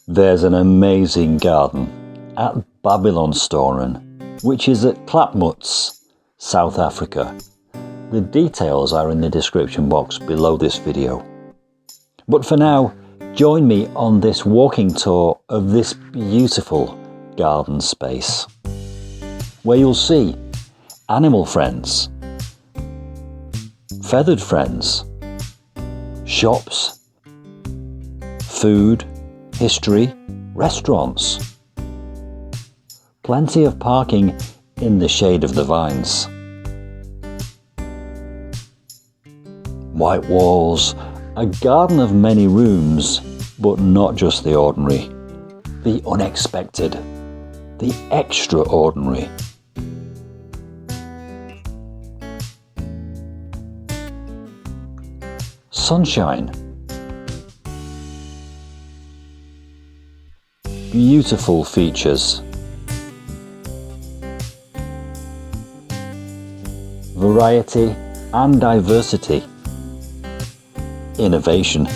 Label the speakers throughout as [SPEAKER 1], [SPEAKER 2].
[SPEAKER 1] There's an amazing garden at Babylonstoren, which is at Klapmuts, South Africa. The details are in the description box below this video. But for now, join me on this walking tour of this beautiful garden space, where you'll see animal friends, feathered friends, shops, food, history, restaurants. Plenty of parking in the shade of the vines. White walls, a garden of many rooms, but not just the ordinary, the unexpected, the extraordinary. Sunshine. Beautiful features. Variety and diversity. Innovation.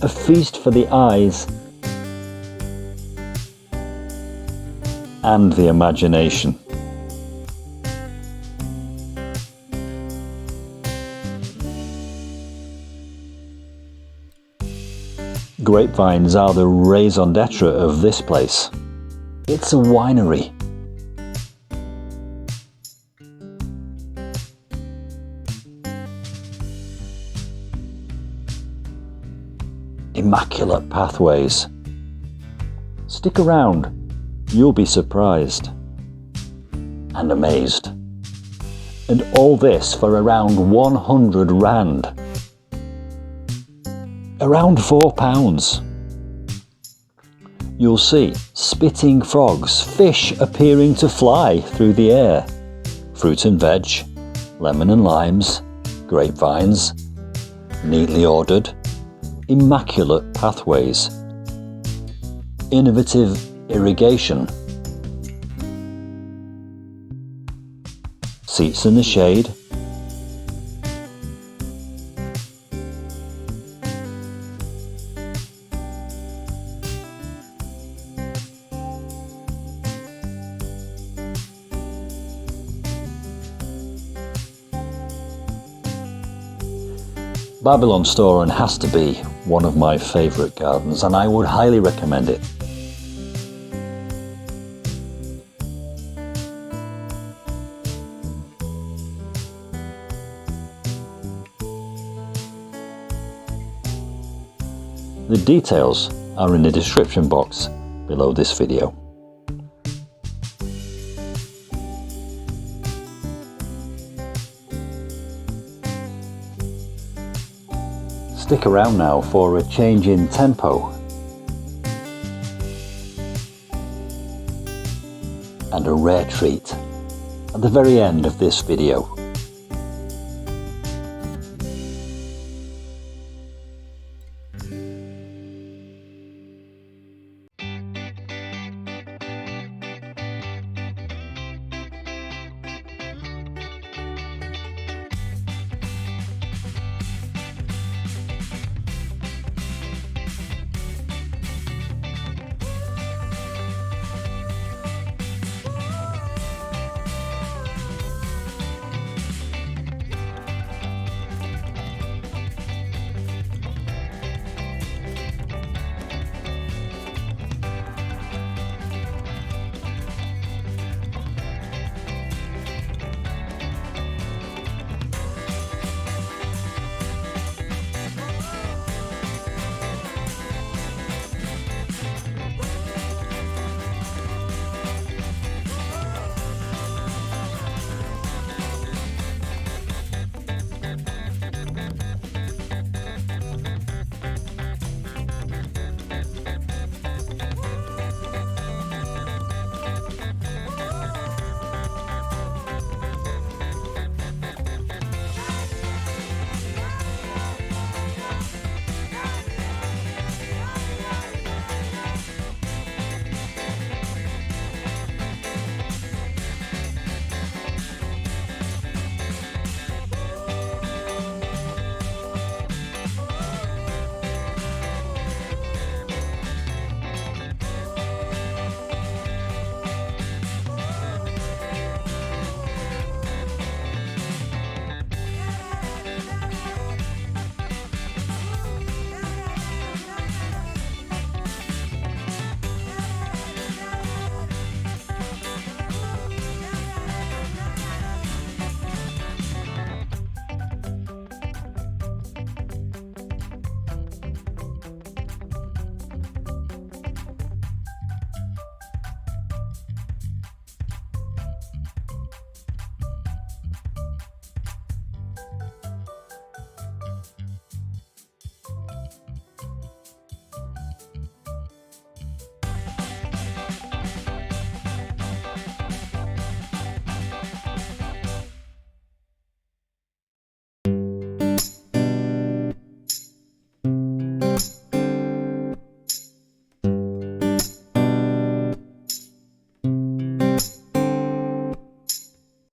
[SPEAKER 1] A feast for the eyes and the imagination. Grapevines are the raison d'etre of this place. It's a winery. Immaculate pathways. Stick around, you'll be surprised and amazed. And all this for around 100 rand. Around £4. You'll see spitting frogs, fish appearing to fly through the air, fruit and veg, lemon and limes, grapevines, neatly ordered, immaculate pathways, innovative irrigation, seats in the shade, Babylonstoren has to be one of my favourite gardens, and I would highly recommend it. The details are in the description box below this video. Stick around now for a change in tempo and a rare treat at the very end of this video.